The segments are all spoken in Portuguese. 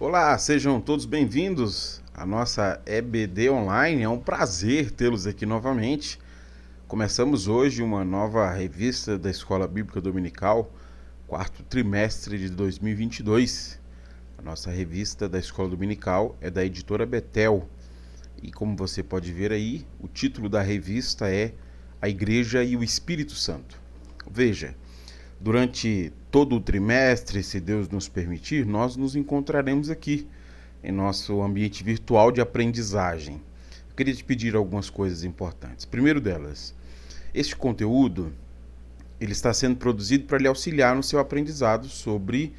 Olá, sejam todos bem-vindos à nossa EBD Online. É um prazer tê-los aqui novamente. Começamos hoje uma nova revista da Escola Bíblica Dominical, quarto trimestre de 2022. A nossa revista da Escola Dominical é da editora Betel. E como você pode ver aí, o título da revista é A Igreja e o Espírito Santo. Veja, durante todo o trimestre, se Deus nos permitir, nós nos encontraremos aqui em nosso ambiente virtual de aprendizagem. Eu queria te pedir algumas coisas importantes. Primeiro delas, este conteúdo ele está sendo produzido para lhe auxiliar no seu aprendizado sobre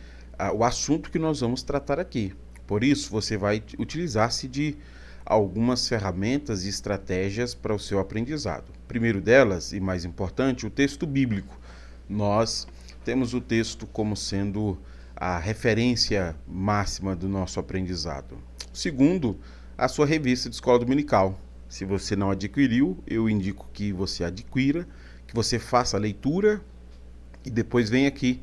o assunto que nós vamos tratar aqui. Por isso, você vai utilizar-se de algumas ferramentas e estratégias para o seu aprendizado. Primeiro delas, e mais importante, o texto bíblico. Nós temos o texto como sendo a referência máxima do nosso aprendizado. Segundo, a sua revista de escola dominical. Se você não adquiriu, eu indico que você adquira, que você faça a leitura e depois venha aqui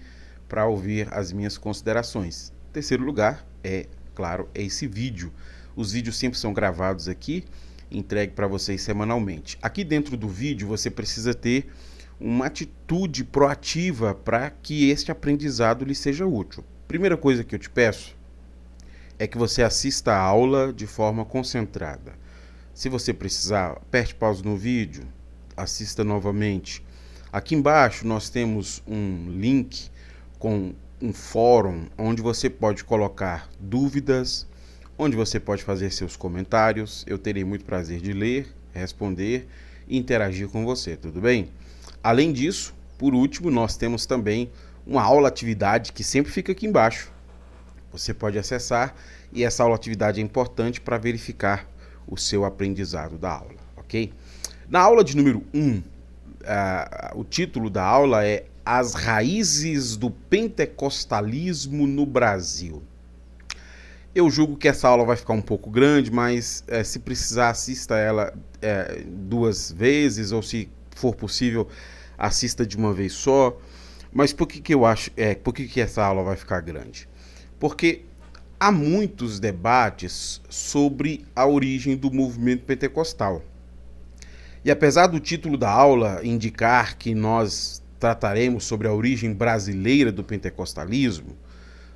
para ouvir as minhas considerações. Terceiro lugar claro, é esse vídeo. Os vídeos sempre são gravados aqui, entregue para vocês semanalmente. Aqui dentro do vídeo você precisa ter uma atitude proativa para que este aprendizado lhe seja útil. Primeira coisa que eu te peço é que você assista a aula de forma concentrada. Se você precisar, aperte pausa no vídeo, assista novamente. Aqui embaixo nós temos um link com um fórum onde você pode colocar dúvidas, onde você pode fazer seus comentários. Eu terei muito prazer de ler, responder e interagir com você, tudo bem? Além disso, por último, nós temos também uma aula-atividade que sempre fica aqui embaixo. Você pode acessar e essa aula-atividade é importante para verificar o seu aprendizado da aula, ok? Na aula de número 1, o título da aula é As Raízes do Pentecostalismo no Brasil. Eu julgo que essa aula vai ficar um pouco grande, mas se precisar, assista ela 2 vezes, ou se for possível, assista de uma vez só. Mas por que eu acho, por que essa aula vai ficar grande? Porque há muitos debates sobre a origem do movimento pentecostal. E apesar do título da aula indicar que nós trataremos sobre a origem brasileira do pentecostalismo,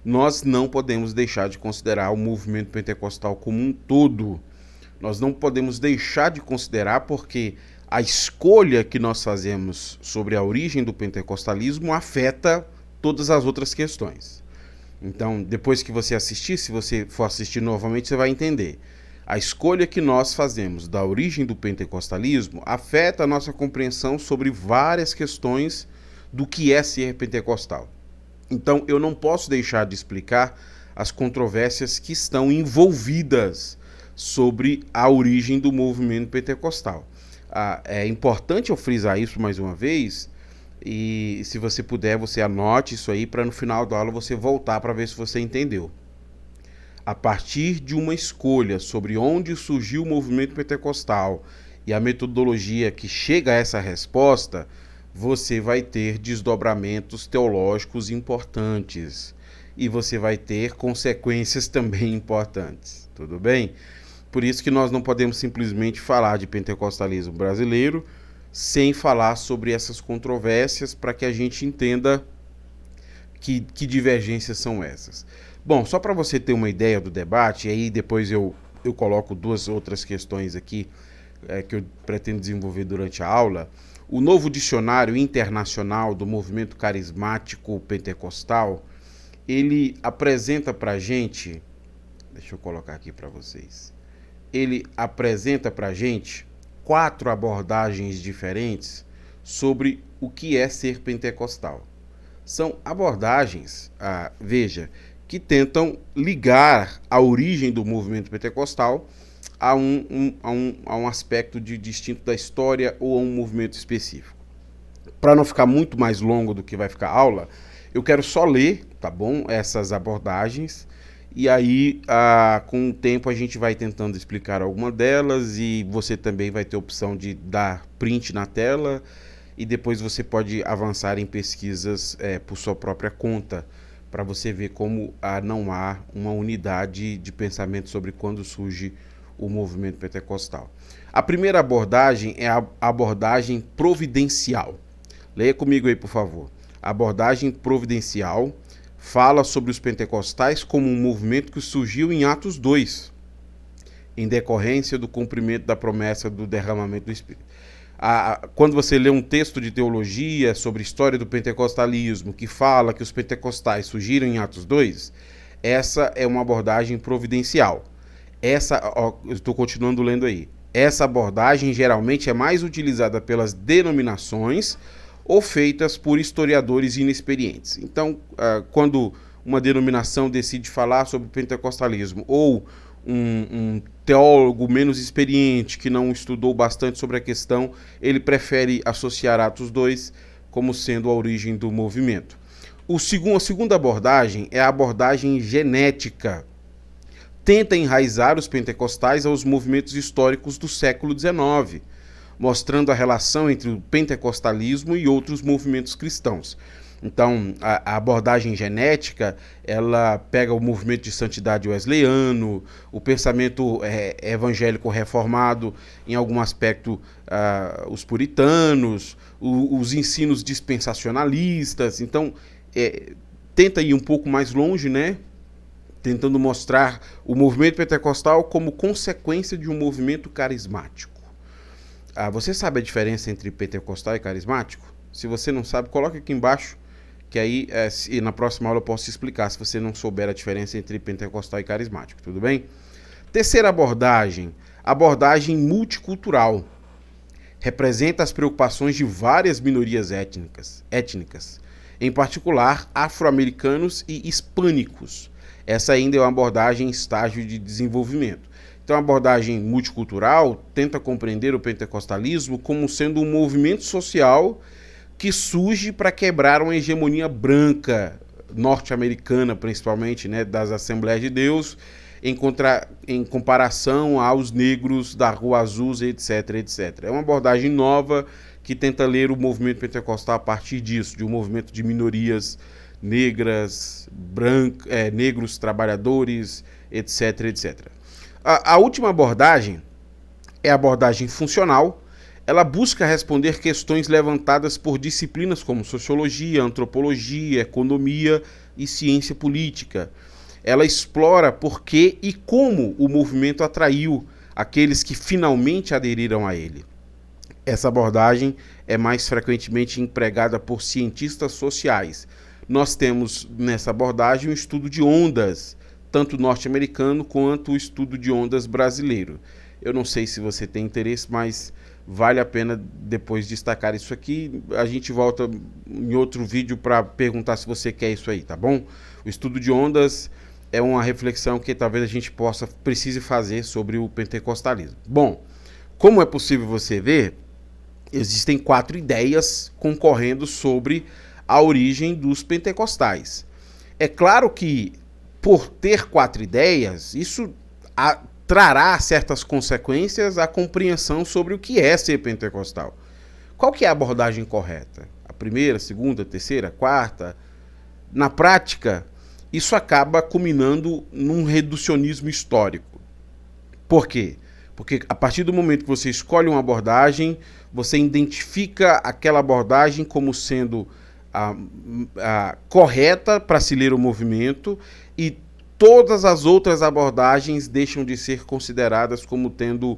nós não podemos deixar de considerar o movimento pentecostal como um todo. Nós não podemos deixar de considerar porque a escolha que nós fazemos sobre a origem do pentecostalismo afeta todas as outras questões. Então, depois que você assistir, se você for assistir novamente, você vai entender. A escolha que nós fazemos da origem do pentecostalismo afeta a nossa compreensão sobre várias questões do que é ser pentecostal. Então, eu não posso deixar de explicar as controvérsias que estão envolvidas sobre a origem do movimento pentecostal. É importante eu frisar isso mais uma vez, e se você puder, você anote isso aí para no final da aula você voltar para ver se você entendeu. A partir de uma escolha sobre onde surgiu o movimento pentecostal e a metodologia que chega a essa resposta, você vai ter desdobramentos teológicos importantes e você vai ter consequências também importantes, tudo bem? Por isso que nós não podemos simplesmente falar de pentecostalismo brasileiro sem falar sobre essas controvérsias para que a gente entenda que divergências são essas. Bom, só para você ter uma ideia do debate, e aí depois eu coloco 2 outras questões aqui que eu pretendo desenvolver durante a aula. O novo dicionário internacional do movimento carismático pentecostal, ele apresenta para a gente, deixa eu colocar aqui para vocês, ele apresenta para a gente 4 abordagens diferentes sobre o que é ser pentecostal. São abordagens, veja, que tentam ligar a origem do movimento pentecostal a um aspecto distinto da história ou a um movimento específico. Para não ficar muito mais longo do que vai ficar a aula, eu quero só ler, tá bom, essas abordagens, e aí com o tempo a gente vai tentando explicar alguma delas e você também vai ter a opção de dar print na tela e depois você pode avançar em pesquisas por sua própria conta, para você ver como não há uma unidade de pensamento sobre quando surge o movimento pentecostal. A primeira abordagem é a abordagem providencial. Leia comigo aí, por favor. A abordagem providencial fala sobre os pentecostais como um movimento que surgiu em Atos 2, em decorrência do cumprimento da promessa do derramamento do Espírito. Quando você lê um texto de teologia sobre a história do pentecostalismo, que fala que os pentecostais surgiram em Atos 2, essa é uma abordagem providencial. Eu estou continuando lendo aí. Essa abordagem geralmente é mais utilizada pelas denominações ou feitas por historiadores inexperientes. Então, quando uma denominação decide falar sobre o pentecostalismo ou um teólogo menos experiente, que não estudou bastante sobre a questão, ele prefere associar Atos 2 como sendo a origem do movimento. A segunda abordagem é a abordagem genética. Tenta enraizar os pentecostais aos movimentos históricos do século XIX, mostrando a relação entre o pentecostalismo e outros movimentos cristãos. Então, a abordagem genética, ela pega o movimento de santidade wesleyano, o pensamento evangélico reformado, em algum aspecto, os puritanos, os ensinos dispensacionalistas. Então, tenta ir um pouco mais longe, né? Tentando mostrar o movimento pentecostal como consequência de um movimento carismático. Você sabe a diferença entre pentecostal e carismático? Se você não sabe, coloque aqui embaixo, que aí na próxima aula eu posso te explicar se você não souber a diferença entre pentecostal e carismático, tudo bem? Terceira abordagem multicultural. Representa as preocupações de várias minorias étnicas, em particular afro-americanos e hispânicos. Essa ainda é uma abordagem em estágio de desenvolvimento. Então, a abordagem multicultural tenta compreender o pentecostalismo como sendo um movimento social que surge para quebrar uma hegemonia branca, norte-americana principalmente, né, das Assembleias de Deus, em comparação aos negros da Rua Azusa, etc, etc. É uma abordagem nova que tenta ler o movimento pentecostal a partir disso, de um movimento de minorias negras, negros trabalhadores, etc, etc. A última abordagem é a abordagem funcional. Ela busca responder questões levantadas por disciplinas como sociologia, antropologia, economia e ciência política. Ela explora por que e como o movimento atraiu aqueles que finalmente aderiram a ele. Essa abordagem é mais frequentemente empregada por cientistas sociais. Nós temos nessa abordagem um estudo de ondas, tanto norte-americano quanto o estudo de ondas brasileiro. Eu não sei se você tem interesse, mas vale a pena depois destacar isso aqui. A gente volta em outro vídeo para perguntar se você quer isso aí, tá bom? O estudo de ondas é uma reflexão que talvez a gente precise fazer sobre o pentecostalismo. Bom, como é possível você ver, existem 4 ideias concorrendo sobre a origem dos pentecostais. É claro que, por ter 4 ideias, isso trará certas consequências à compreensão sobre o que é ser pentecostal. Qual que é a abordagem correta? A primeira, segunda, terceira, quarta? Na prática, isso acaba culminando num reducionismo histórico. Por quê? Porque a partir do momento que você escolhe uma abordagem, você identifica aquela abordagem como sendo a correta para se ler o movimento, e todas as outras abordagens deixam de ser consideradas como tendo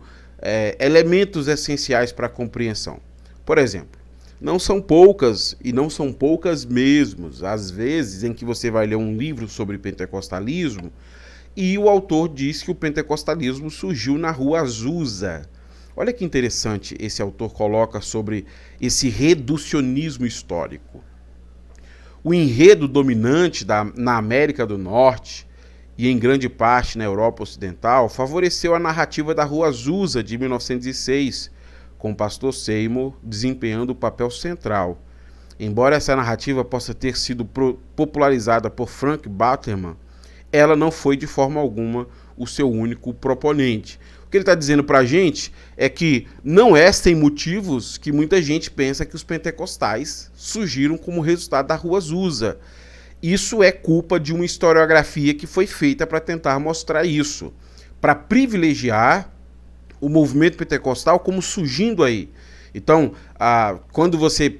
elementos essenciais para a compreensão. Por exemplo, não são poucas, e não são poucas mesmo, às vezes em que você vai ler um livro sobre pentecostalismo e o autor diz que o pentecostalismo surgiu na Rua Azusa. Olha que interessante esse autor coloca sobre esse reducionismo histórico. O enredo dominante na América do Norte e em grande parte na Europa Ocidental favoreceu a narrativa da Rua Azusa de 1906, com o pastor Seymour desempenhando o papel central. Embora essa narrativa possa ter sido popularizada por Frank Butterman, ela não foi de forma alguma o seu único proponente. O que ele está dizendo para a gente é que não é sem motivos que muita gente pensa que os pentecostais surgiram como resultado da Rua Azusa. Isso é culpa de uma historiografia que foi feita para tentar mostrar isso, para privilegiar o movimento pentecostal como surgindo aí. Então, quando você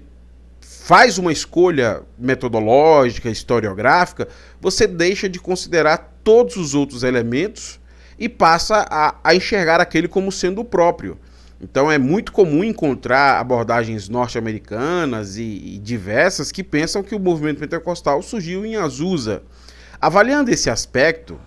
faz uma escolha metodológica, historiográfica, você deixa de considerar todos os outros elementos e passa a enxergar aquele como sendo o próprio. Então é muito comum encontrar abordagens norte-americanas e diversas que pensam que o movimento pentecostal surgiu em Azusa. Avaliando esse aspecto,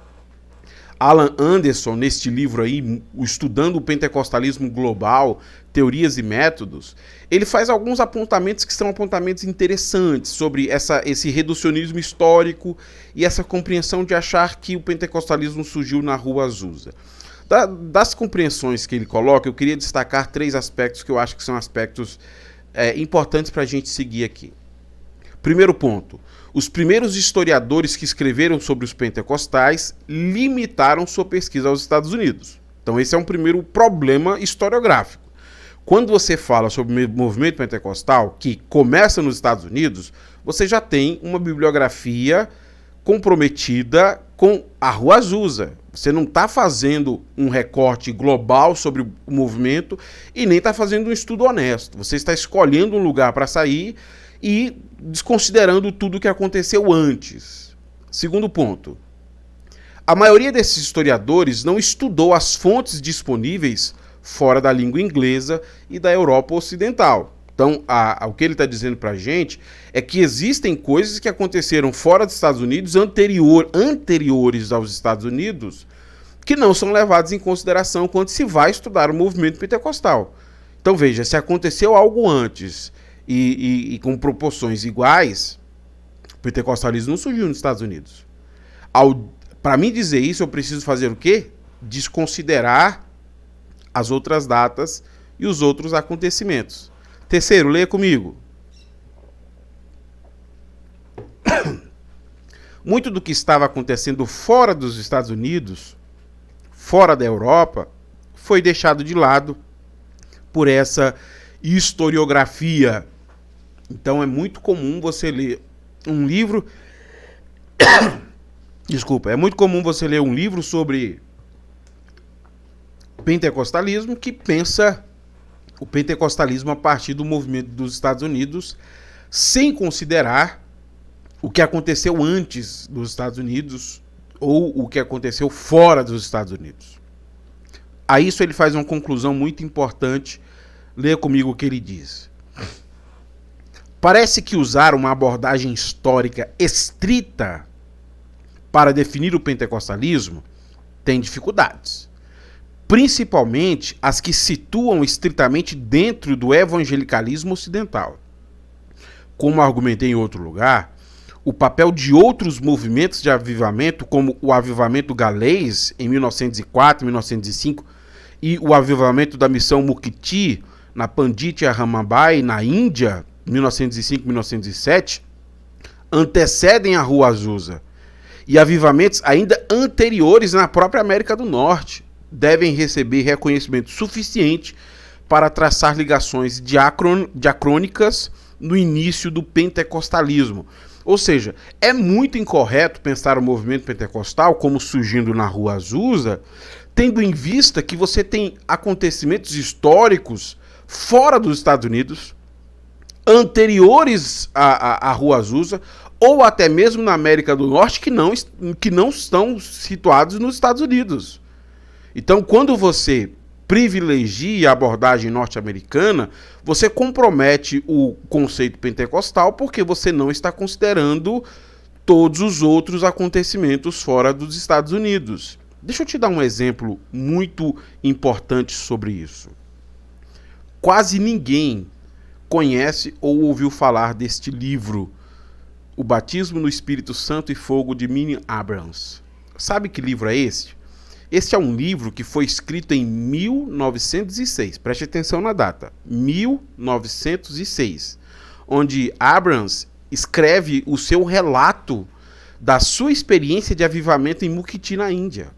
Alan Anderson, neste livro aí, Estudando o Pentecostalismo Global, Teorias e Métodos, ele faz alguns apontamentos que são apontamentos interessantes sobre esse reducionismo histórico e essa compreensão de achar que o pentecostalismo surgiu na Rua Azusa. Das compreensões que ele coloca, eu queria destacar 3 aspectos que eu acho que são aspectos importantes para a gente seguir aqui. Primeiro ponto, os primeiros historiadores que escreveram sobre os pentecostais limitaram sua pesquisa aos Estados Unidos. Então esse é um primeiro problema historiográfico. Quando você fala sobre o movimento pentecostal, que começa nos Estados Unidos, você já tem uma bibliografia comprometida com a Rua Azusa. Você não está fazendo um recorte global sobre o movimento e nem está fazendo um estudo honesto. Você está escolhendo um lugar para sair e desconsiderando tudo o que aconteceu antes. Segundo ponto, a maioria desses historiadores não estudou as fontes disponíveis fora da língua inglesa e da Europa Ocidental. Então, o que ele está dizendo para a gente é que existem coisas que aconteceram fora dos Estados Unidos, anteriores aos Estados Unidos, que não são levadas em consideração quando se vai estudar o movimento pentecostal. Então, veja, se aconteceu algo antes e com proporções iguais, o pentecostalismo não surgiu nos Estados Unidos. Para mim dizer isso, eu preciso fazer o quê? Desconsiderar as outras datas e os outros acontecimentos. Terceiro, leia comigo. Muito do que estava acontecendo fora dos Estados Unidos, fora da Europa, foi deixado de lado por essa historiografia. Então é muito comum você ler um livro... Desculpa, é muito comum você ler um livro sobre pentecostalismo que pensa o pentecostalismo a partir do movimento dos Estados Unidos, sem considerar o que aconteceu antes dos Estados Unidos ou o que aconteceu fora dos Estados Unidos. A isso ele faz uma conclusão muito importante. Leia comigo o que ele diz. Parece que usar uma abordagem histórica estrita para definir o pentecostalismo tem dificuldades, principalmente as que situam estritamente dentro do evangelicalismo ocidental. Como argumentei em outro lugar, o papel de outros movimentos de avivamento, como o avivamento galês em 1904, 1905, e o avivamento da missão Mukti na Panditya Ramabai, na Índia, 1905, 1907, antecedem a Rua Azusa. E avivamentos ainda anteriores na própria América do Norte devem receber reconhecimento suficiente para traçar ligações diacrônicas no início do pentecostalismo. Ou seja, é muito incorreto pensar o movimento pentecostal como surgindo na Rua Azusa, tendo em vista que você tem acontecimentos históricos fora dos Estados Unidos, anteriores à Rua Azusa, ou até mesmo na América do Norte, que não estão situados nos Estados Unidos. Então, quando você privilegia a abordagem norte-americana, você compromete o conceito pentecostal porque você não está considerando todos os outros acontecimentos fora dos Estados Unidos. Deixa eu te dar um exemplo muito importante sobre isso. Quase ninguém conhece ou ouviu falar deste livro, O Batismo no Espírito Santo e Fogo, de Minnie Abrams. Sabe que livro é esse? Este é um livro que foi escrito em 1906. Preste atenção na data. 1906. Onde Abrams escreve o seu relato da sua experiência de avivamento em Mukti, na Índia.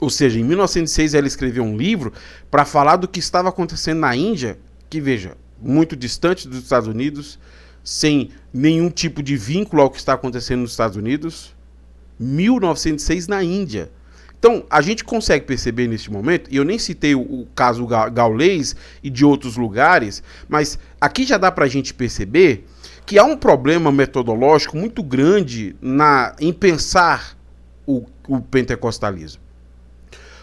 Ou seja, em 1906 ela escreveu um livro para falar do que estava acontecendo na Índia, que, veja, muito distante dos Estados Unidos, sem nenhum tipo de vínculo ao que está acontecendo nos Estados Unidos. 1906 na Índia. Então, a gente consegue perceber neste momento, e eu nem citei o caso gaulês e de outros lugares, mas aqui já dá para a gente perceber que há um problema metodológico muito grande em pensar o pentecostalismo.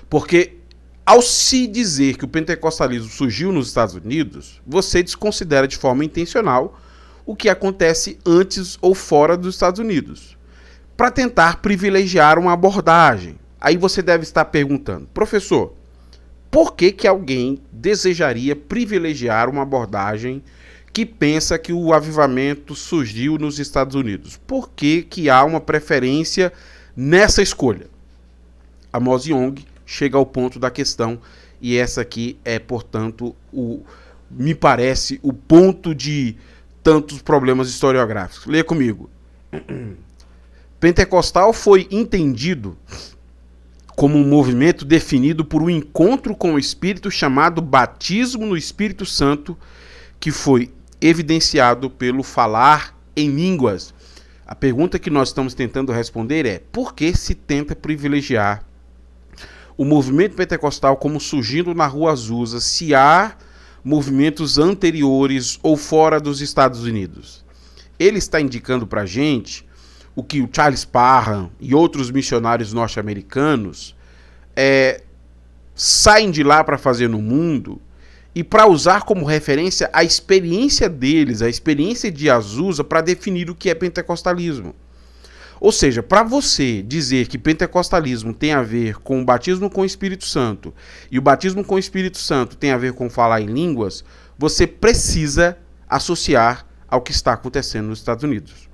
Porque ao se dizer que o pentecostalismo surgiu nos Estados Unidos, você desconsidera de forma intencional o que acontece antes ou fora dos Estados Unidos, para tentar privilegiar uma abordagem. Aí você deve estar perguntando, professor, por que alguém desejaria privilegiar uma abordagem que pensa que o avivamento surgiu nos Estados Unidos? Por que há uma preferência nessa escolha? Amos Yong chega ao ponto da questão, e essa aqui é, portanto, me parece, o ponto de tantos problemas historiográficos. Leia comigo. Pentecostal foi entendido como um movimento definido por um encontro com o Espírito chamado batismo no Espírito Santo, que foi evidenciado pelo falar em línguas. A pergunta que nós estamos tentando responder é: por que se tenta privilegiar o movimento pentecostal como surgindo na Rua Azusa, se há movimentos anteriores ou fora dos Estados Unidos? Ele está indicando para a gente o que o Charles Parham e outros missionários norte-americanos saem de lá para fazer no mundo e para usar como referência a experiência deles, a experiência de Azusa, para definir o que é pentecostalismo. Ou seja, para você dizer que pentecostalismo tem a ver com o batismo com o Espírito Santo e o batismo com o Espírito Santo tem a ver com falar em línguas, você precisa associar ao que está acontecendo nos Estados Unidos.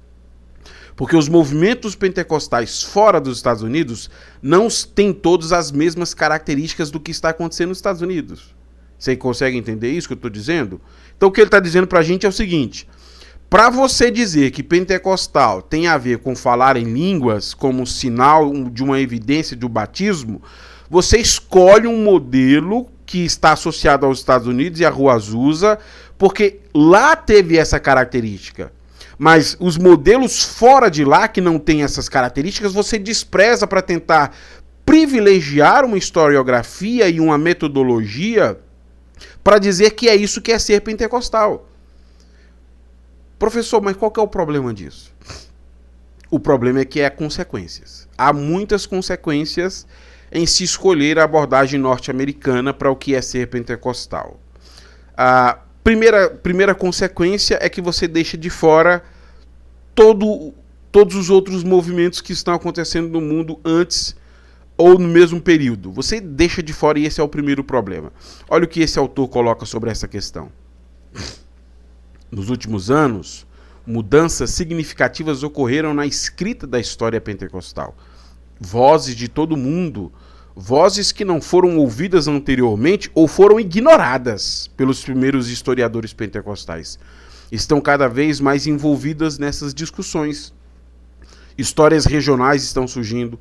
Porque os movimentos pentecostais fora dos Estados Unidos não têm todas as mesmas características do que está acontecendo nos Estados Unidos. Você consegue entender isso que eu estou dizendo? Então o que ele está dizendo para a gente é o seguinte: para você dizer que pentecostal tem a ver com falar em línguas como sinal de uma evidência do batismo, você escolhe um modelo que está associado aos Estados Unidos e à Rua Azusa, porque lá teve essa característica. Mas os modelos fora de lá, que não têm essas características, você despreza para tentar privilegiar uma historiografia e uma metodologia para dizer que é isso que é ser pentecostal. Professor, mas qual que é o problema disso? O problema é que há consequências. Há muitas consequências em se escolher a abordagem norte-americana para o que é ser pentecostal. A primeira consequência é que você deixa de fora todos os outros movimentos que estão acontecendo no mundo antes ou no mesmo período. Você deixa de fora, e esse é o primeiro problema. Olha o que esse autor coloca sobre essa questão. Nos últimos anos, mudanças significativas ocorreram na escrita da história pentecostal. Vozes de todo mundo, vozes que não foram ouvidas anteriormente ou foram ignoradas pelos primeiros historiadores pentecostais, estão cada vez mais envolvidas nessas discussões. Histórias regionais estão surgindo,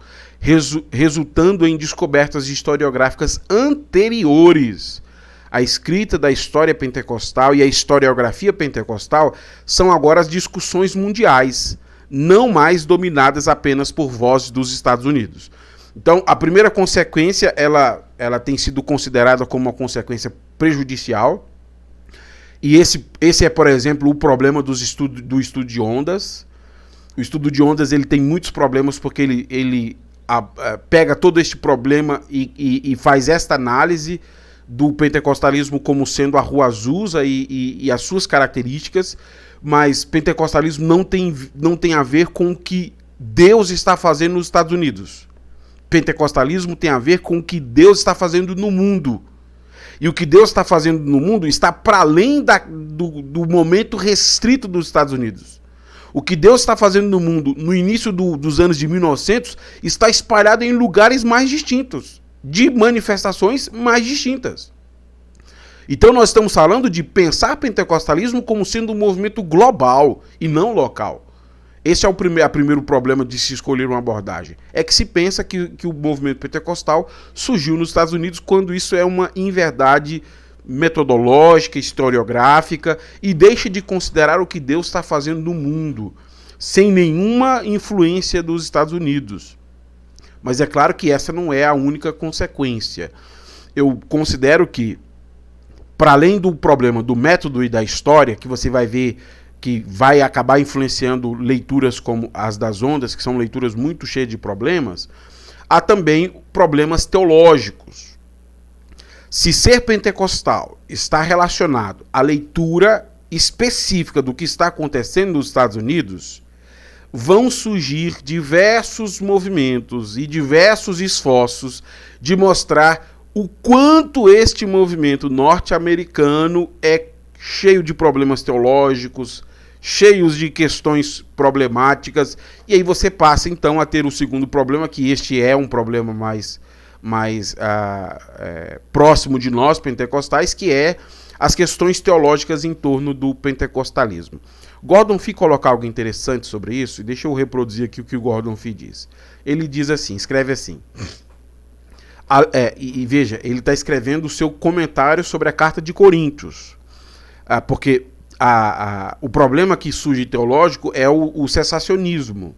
resultando em descobertas historiográficas anteriores. A escrita da história pentecostal e a historiografia pentecostal são agora as discussões mundiais, não mais dominadas apenas por vozes dos Estados Unidos. Então, a primeira consequência, ela tem sido considerada como uma consequência prejudicial. E esse é, por exemplo, o problema do estudo de ondas. O estudo de ondas ele tem muitos problemas porque ele pega todo este problema e faz esta análise do pentecostalismo como sendo a Rua Azusa e as suas características, mas pentecostalismo não tem a ver com o que Deus está fazendo nos Estados Unidos. Pentecostalismo tem a ver com o que Deus está fazendo no mundo. E o que Deus está fazendo no mundo está para além do momento restrito dos Estados Unidos. O que Deus está fazendo no mundo no início dos anos de 1900 está espalhado em lugares mais distintos, de manifestações mais distintas. Então nós estamos falando de pensar pentecostalismo como sendo um movimento global e não local. Esse é o primeiro problema de se escolher uma abordagem. É que se pensa que o movimento pentecostal surgiu nos Estados Unidos, quando isso é uma inverdade metodológica, historiográfica, e deixe de considerar o que Deus está fazendo no mundo, sem nenhuma influência dos Estados Unidos. Mas é claro que essa não é a única consequência. Eu considero que, para além do problema do método e da história, que você vai ver que vai acabar influenciando leituras como as das ondas, que são leituras muito cheias de problemas, há também problemas teológicos. Se ser pentecostal está relacionado à leitura específica do que está acontecendo nos Estados Unidos, vão surgir diversos movimentos e diversos esforços de mostrar o quanto este movimento norte-americano é cheio de problemas teológicos, cheios de questões problemáticas, e aí você passa então a ter o segundo problema, que este é um problema mais próximo de nós, pentecostais, que é as questões teológicas em torno do pentecostalismo. Gordon Fee coloca algo interessante sobre isso, e deixa eu reproduzir aqui o que o Gordon Fee diz. Ele diz assim, escreve assim, e veja, ele está escrevendo o seu comentário sobre a carta de Coríntios, porque o problema que surge teológico é o cessacionismo.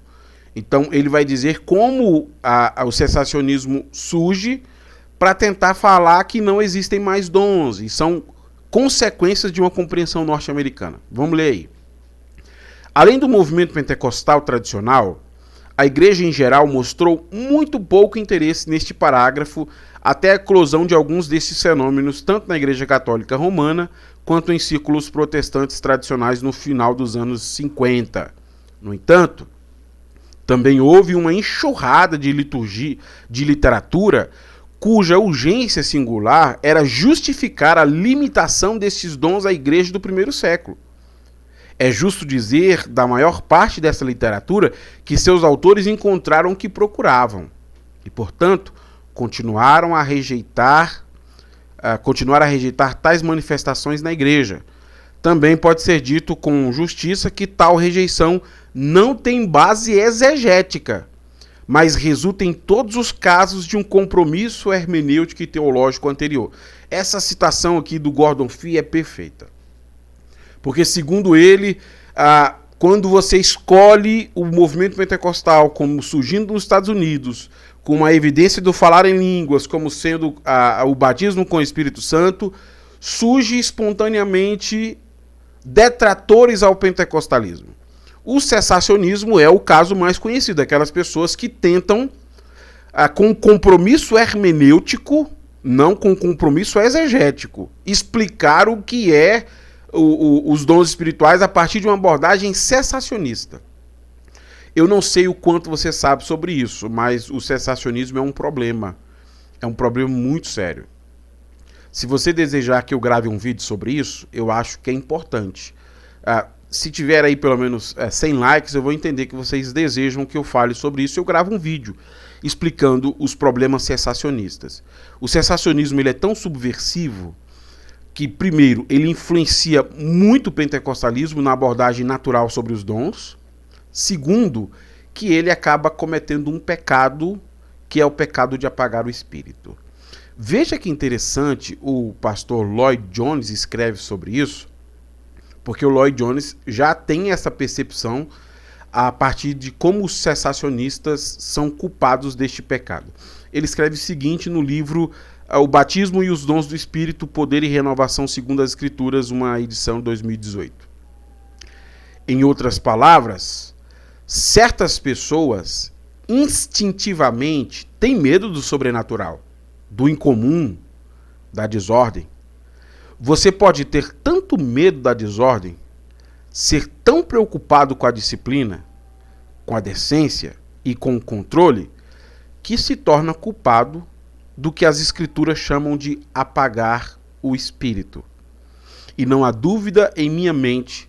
Então ele vai dizer como o cessacionismo surge para tentar falar que não existem mais dons, e são consequências de uma compreensão norte-americana. Vamos ler aí. Além do movimento pentecostal tradicional, a igreja em geral mostrou muito pouco interesse neste parágrafo até a eclosão de alguns desses fenômenos, tanto na igreja católica romana, quanto em círculos protestantes tradicionais no final dos anos 50. No entanto, também houve uma enxurrada de literatura cuja urgência singular era justificar a limitação destes dons à igreja do primeiro século. É justo dizer, da maior parte dessa literatura, que seus autores encontraram o que procuravam e, portanto, continuaram a rejeitar tais manifestações na igreja. Também pode ser dito com justiça que tal rejeição não tem base exegética, mas resulta em todos os casos de um compromisso hermenêutico e teológico anterior. Essa citação aqui do Gordon Fee é perfeita. Porque, segundo ele, quando você escolhe o movimento pentecostal como surgindo nos Estados Unidos, com a evidência do falar em línguas como sendo o batismo com o Espírito Santo, surge espontaneamente detratores ao pentecostalismo. O cessacionismo é o caso mais conhecido, aquelas pessoas que tentam, com compromisso hermenêutico, não com compromisso exegético, explicar o que é os dons espirituais a partir de uma abordagem cessacionista. Eu não sei o quanto você sabe sobre isso, mas o cessacionismo é um problema muito sério. Se você desejar que eu grave um vídeo sobre isso, eu acho que é importante. Se tiver aí pelo menos 100 likes, eu vou entender que vocês desejam que eu fale sobre isso. Eu gravo um vídeo explicando os problemas cessacionistas. O cessacionismo ele é tão subversivo que, primeiro, ele influencia muito o pentecostalismo na abordagem natural sobre os dons. Segundo, que ele acaba cometendo um pecado, que é o pecado de apagar o espírito. Veja que interessante, o pastor Lloyd Jones escreve sobre isso, porque o Lloyd Jones já tem essa percepção a partir de como os cessacionistas são culpados deste pecado. Ele escreve o seguinte no livro O Batismo e os Dons do Espírito, Poder e Renovação segundo as Escrituras, uma edição 2018. Em outras palavras, certas pessoas instintivamente têm medo do sobrenatural, do incomum, da desordem. Você pode ter tanto medo da desordem, ser tão preocupado com a disciplina, com a decência e com o controle, que se torna culpado do que as escrituras chamam de apagar o espírito. E não há dúvida em minha mente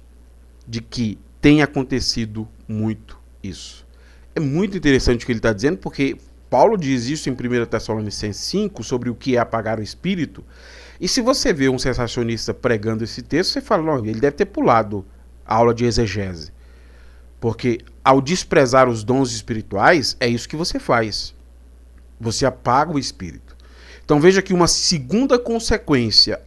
de que tem acontecido muito isso. É muito interessante o que ele está dizendo, porque Paulo diz isso em 1 Tessalonicenses 5 sobre o que é apagar o espírito. E se você vê um cessacionista pregando esse texto, você fala, não, ele deve ter pulado a aula de exegese. Porque ao desprezar os dons espirituais, é isso que você faz. Você apaga o espírito. Então veja que uma segunda consequência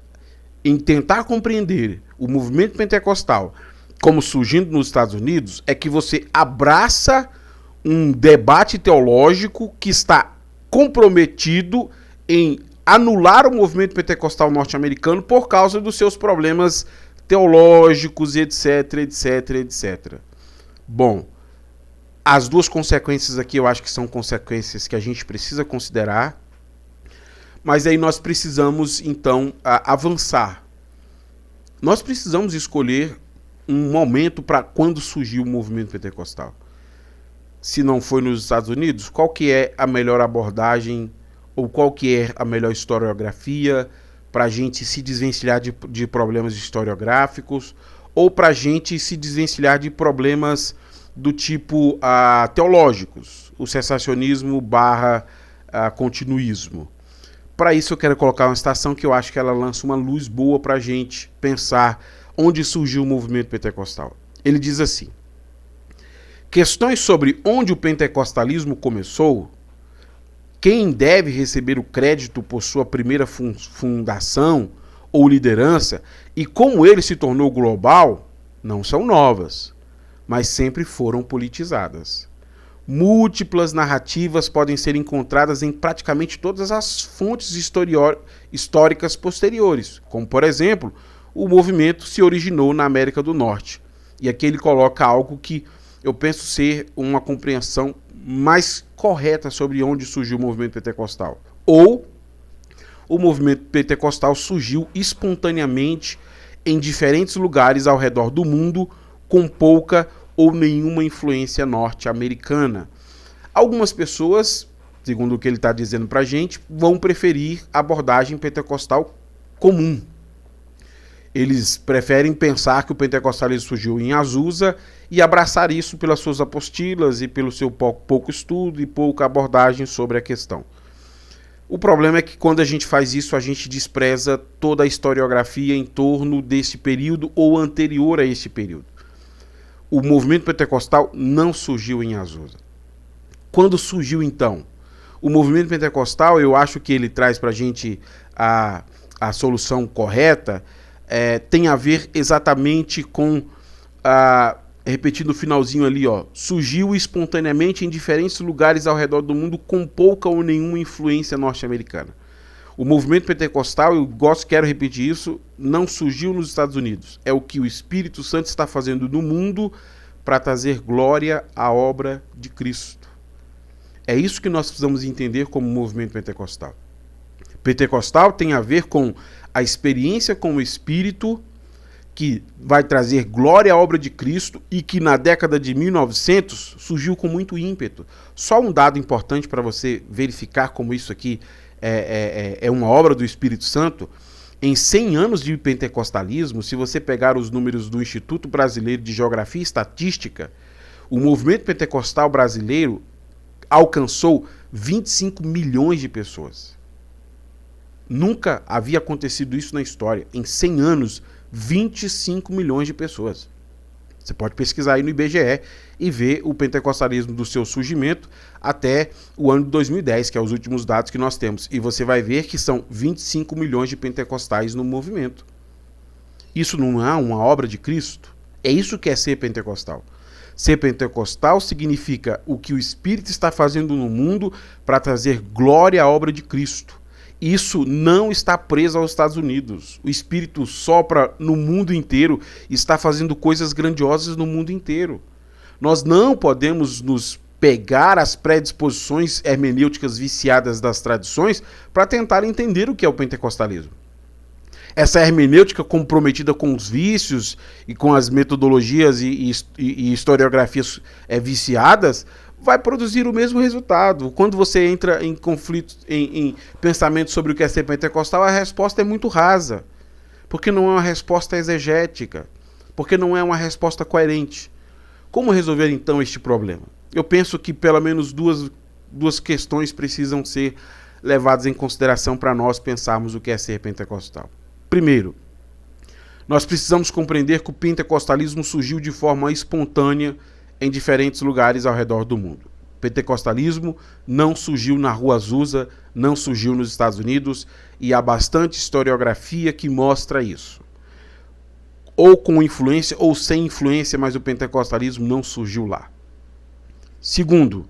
em tentar compreender o movimento pentecostal como surgindo nos Estados Unidos é que você abraça um debate teológico que está comprometido em anular o movimento pentecostal norte-americano por causa dos seus problemas teológicos, etc, etc, etc. Bom, as duas consequências aqui eu acho que são consequências que a gente precisa considerar, mas aí nós precisamos então avançar. Nós precisamos escolher um momento para quando surgiu o movimento pentecostal. Se não foi nos Estados Unidos, qual que é a melhor abordagem ou qual que é a melhor historiografia para a gente se desvencilhar de problemas historiográficos ou para a gente se desvencilhar de problemas do tipo teológicos, o cessacionismo barra continuismo. Para isso eu quero colocar uma citação que eu acho que ela lança uma luz boa para a gente pensar onde surgiu o movimento pentecostal. Ele diz assim: questões sobre onde o pentecostalismo começou, quem deve receber o crédito por sua primeira fundação ou liderança e como ele se tornou global, não são novas, mas sempre foram politizadas. Múltiplas narrativas podem ser encontradas em praticamente todas as fontes históricas posteriores, como, por exemplo, o movimento se originou na América do Norte. E aqui ele coloca algo que eu penso ser uma compreensão mais correta sobre onde surgiu o movimento pentecostal. Ou o movimento pentecostal surgiu espontaneamente em diferentes lugares ao redor do mundo, com pouca ou nenhuma influência norte-americana. Algumas pessoas, segundo o que ele está dizendo para a gente, vão preferir a abordagem pentecostal comum. Eles preferem pensar que o pentecostalismo surgiu em Azusa e abraçar isso pelas suas apostilas e pelo seu pouco estudo e pouca abordagem sobre a questão. O problema é que quando a gente faz isso, a gente despreza toda a historiografia em torno desse período ou anterior a esse período. O movimento pentecostal não surgiu em Azusa. Quando surgiu, então? O movimento pentecostal, eu acho que ele traz para a gente a solução correta, tem a ver exatamente com, repetindo o finalzinho ali, surgiu espontaneamente em diferentes lugares ao redor do mundo com pouca ou nenhuma influência norte-americana. O movimento pentecostal, quero repetir isso, não surgiu nos Estados Unidos. É o que o Espírito Santo está fazendo no mundo para trazer glória à obra de Cristo. É isso que nós precisamos entender como movimento pentecostal. Pentecostal tem a ver com a experiência com o Espírito, que vai trazer glória à obra de Cristo e que na década de 1900 surgiu com muito ímpeto. Só um dado importante para você verificar como isso aqui é uma obra do Espírito Santo. Em 100 anos de pentecostalismo, se você pegar os números do Instituto Brasileiro de Geografia e Estatística, o movimento pentecostal brasileiro alcançou 25 milhões de pessoas. Nunca havia acontecido isso na história. Em 100 anos, 25 milhões de pessoas. Você pode pesquisar aí no IBGE e ver o pentecostalismo do seu surgimento até o ano de 2010, que é os últimos dados que nós temos. E você vai ver que são 25 milhões de pentecostais no movimento. Isso não é uma obra de Cristo? É isso que é ser pentecostal. Ser pentecostal significa o que o Espírito está fazendo no mundo para trazer glória à obra de Cristo. Isso não está preso aos Estados Unidos. O Espírito sopra no mundo inteiro, está fazendo coisas grandiosas no mundo inteiro. Nós não podemos nos pegar as predisposições hermenêuticas viciadas das tradições para tentar entender o que é o pentecostalismo. Essa hermenêutica comprometida com os vícios e com as metodologias e historiografias viciadas vai produzir o mesmo resultado. Quando você entra em conflito, em pensamento sobre o que é ser pentecostal, a resposta é muito rasa, porque não é uma resposta exegética, porque não é uma resposta coerente. Como resolver então este problema? Eu penso que pelo menos duas questões precisam ser levadas em consideração para nós pensarmos o que é ser pentecostal. Primeiro, nós precisamos compreender que o pentecostalismo surgiu de forma espontânea em diferentes lugares ao redor do mundo. Pentecostalismo não surgiu na Rua Azusa, não surgiu nos Estados Unidos, e há bastante historiografia que mostra isso. Ou com influência ou sem influência, mas o pentecostalismo não surgiu lá. Segundo,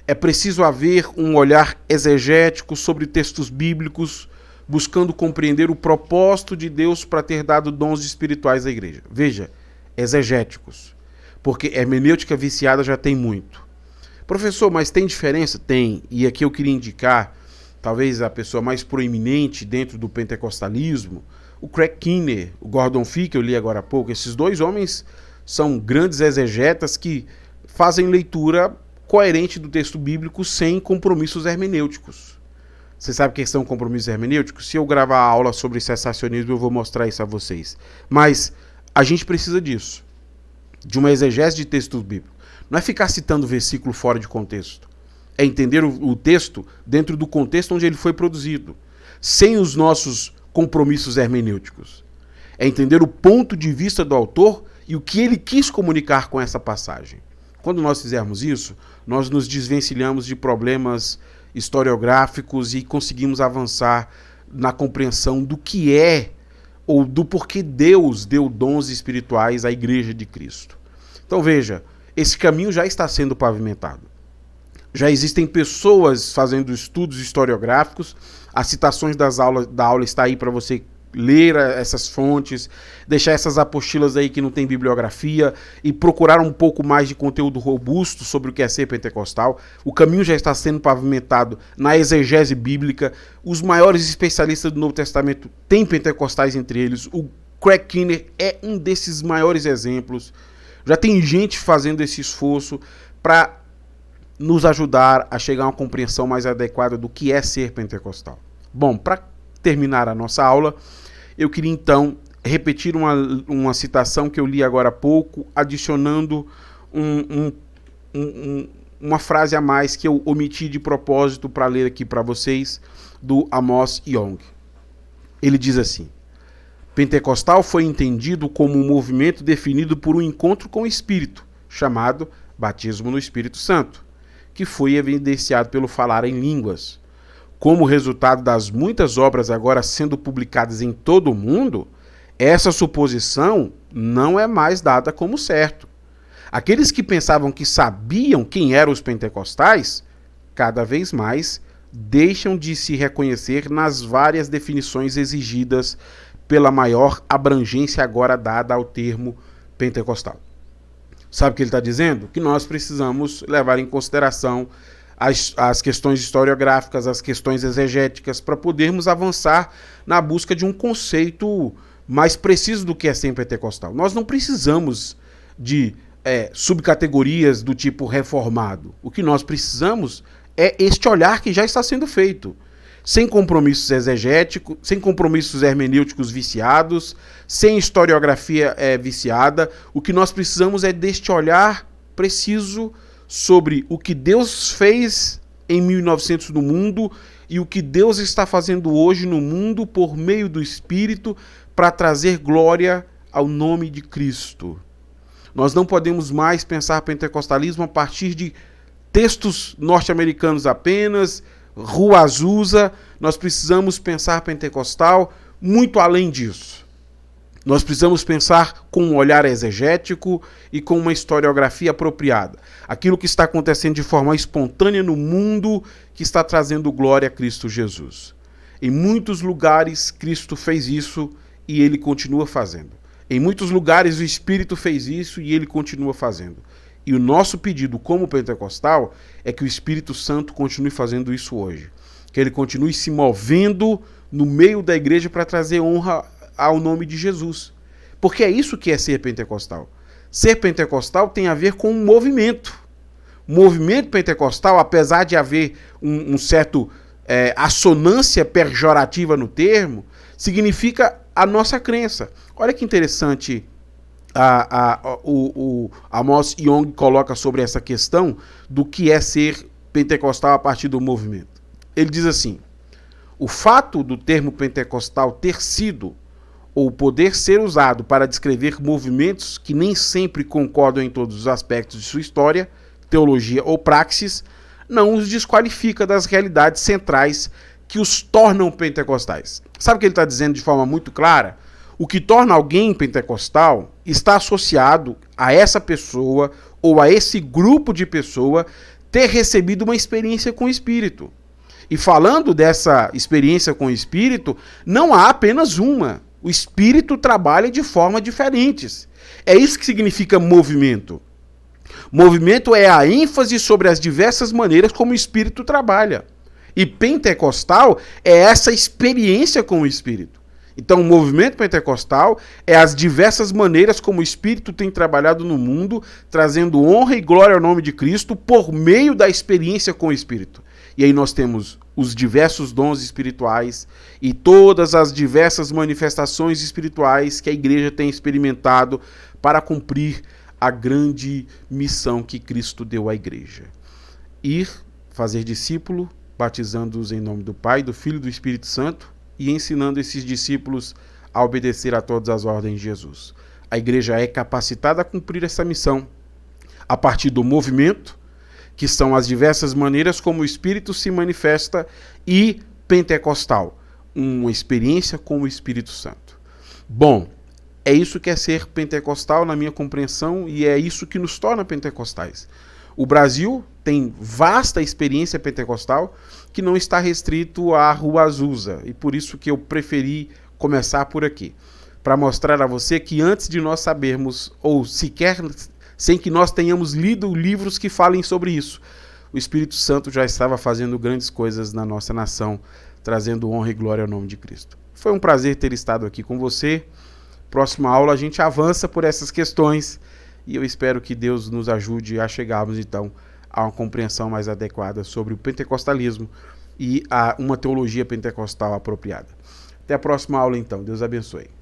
é preciso haver um olhar exegético sobre textos bíblicos, buscando compreender o propósito de Deus para ter dado dons espirituais à igreja. Veja, exegéticos, porque hermenêutica viciada já tem muito. Professor, mas tem diferença? Tem, e aqui eu queria indicar, talvez a pessoa mais proeminente dentro do pentecostalismo, o Craig Keener, o Gordon Fee, que eu li agora há pouco. Esses dois homens são grandes exegetas que fazem leitura coerente do texto bíblico sem compromissos hermenêuticos. Você sabe o que são compromissos hermenêuticos? Se eu gravar a aula sobre cessacionismo, eu vou mostrar isso a vocês. Mas a gente precisa disso, de uma exegese de texto bíblico. Não é ficar citando versículo fora de contexto. É entender o texto dentro do contexto onde ele foi produzido, sem os nossos compromissos hermenêuticos. É entender o ponto de vista do autor e o que ele quis comunicar com essa passagem. Quando nós fizermos isso, nós nos desvencilhamos de problemas historiográficos e conseguimos avançar na compreensão do que é ou do porquê Deus deu dons espirituais à Igreja de Cristo. Então veja, esse caminho já está sendo pavimentado. Já existem pessoas fazendo estudos historiográficos, as citações da aula está aí para você ler essas fontes, deixar essas apostilas aí que não tem bibliografia e procurar um pouco mais de conteúdo robusto sobre o que é ser pentecostal. O caminho já está sendo pavimentado na exegese bíblica. Os maiores especialistas do Novo Testamento têm pentecostais entre eles. O Craig Keener é um desses maiores exemplos. Já tem gente fazendo esse esforço para nos ajudar a chegar a uma compreensão mais adequada do que é ser pentecostal. Bom, para terminar a nossa aula, eu queria então repetir uma citação que eu li agora há pouco, adicionando uma frase a mais que eu omiti de propósito para ler aqui para vocês, do Amos Yong. Ele diz assim: Pentecostal foi entendido como um movimento definido por um encontro com o Espírito, chamado batismo no Espírito Santo, que foi evidenciado pelo falar em línguas. Como resultado das muitas obras agora sendo publicadas em todo o mundo, essa suposição não é mais dada como certo. Aqueles que pensavam que sabiam quem eram os pentecostais, cada vez mais deixam de se reconhecer nas várias definições exigidas pela maior abrangência agora dada ao termo pentecostal. Sabe o que ele está dizendo? Que nós precisamos levar em consideração as questões historiográficas, as questões exegéticas, para podermos avançar na busca de um conceito mais preciso do que é ser pentecostal. Nós não precisamos de subcategorias do tipo reformado. O que nós precisamos é este olhar que já está sendo feito, sem compromissos exegéticos, sem compromissos hermenêuticos viciados, sem historiografia viciada. O que nós precisamos é deste olhar preciso sobre o que Deus fez em 1900 no mundo e o que Deus está fazendo hoje no mundo por meio do Espírito para trazer glória ao nome de Cristo. Nós não podemos mais pensar pentecostalismo a partir de textos norte-americanos apenas, Rua Azusa. Nós precisamos pensar pentecostal muito além disso. Nós precisamos pensar com um olhar exegético e com uma historiografia apropriada. Aquilo que está acontecendo de forma espontânea no mundo que está trazendo glória a Cristo Jesus. Em muitos lugares, Cristo fez isso e ele continua fazendo. Em muitos lugares, o Espírito fez isso e ele continua fazendo. E o nosso pedido como pentecostal é que o Espírito Santo continue fazendo isso hoje. Que ele continue se movendo no meio da igreja para trazer honra ao nome de Jesus. Porque é isso que é ser pentecostal. Ser pentecostal tem a ver com um movimento. O movimento pentecostal, apesar de haver um certo assonância pejorativa no termo, significa a nossa crença. Olha que interessante o Amos Yong coloca sobre essa questão do que é ser pentecostal a partir do movimento. Ele diz assim: o fato do termo pentecostal ter sido ou poder ser usado para descrever movimentos que nem sempre concordam em todos os aspectos de sua história, teologia ou praxis, não os desqualifica das realidades centrais que os tornam pentecostais. Sabe o que ele está dizendo de forma muito clara? O que torna alguém pentecostal está associado a essa pessoa ou a esse grupo de pessoa ter recebido uma experiência com o Espírito. E falando dessa experiência com o Espírito, não há apenas uma. O Espírito trabalha de formas diferentes. É isso que significa movimento. Movimento é a ênfase sobre as diversas maneiras como o Espírito trabalha. E pentecostal é essa experiência com o Espírito. Então, o movimento pentecostal é as diversas maneiras como o Espírito tem trabalhado no mundo, trazendo honra e glória ao nome de Cristo por meio da experiência com o Espírito. E aí nós temos os diversos dons espirituais e todas as diversas manifestações espirituais que a igreja tem experimentado para cumprir a grande missão que Cristo deu à igreja. Ir, fazer discípulo, batizando-os em nome do Pai, do Filho e do Espírito Santo e ensinando esses discípulos a obedecer a todas as ordens de Jesus. A igreja é capacitada a cumprir essa missão a partir do movimento, que são as diversas maneiras como o Espírito se manifesta, e pentecostal, uma experiência com o Espírito Santo. Bom, é isso que é ser pentecostal na minha compreensão e é isso que nos torna pentecostais. O Brasil tem vasta experiência pentecostal que não está restrito à Rua Azusa, e por isso que eu preferi começar por aqui, para mostrar a você que antes de nós sabermos, ou sequer sem que nós tenhamos lido livros que falem sobre isso, o Espírito Santo já estava fazendo grandes coisas na nossa nação, trazendo honra e glória ao nome de Cristo. Foi um prazer ter estado aqui com você. Próxima aula a gente avança por essas questões e eu espero que Deus nos ajude a chegarmos então a uma compreensão mais adequada sobre o pentecostalismo e a uma teologia pentecostal apropriada. Até a próxima aula então. Deus abençoe.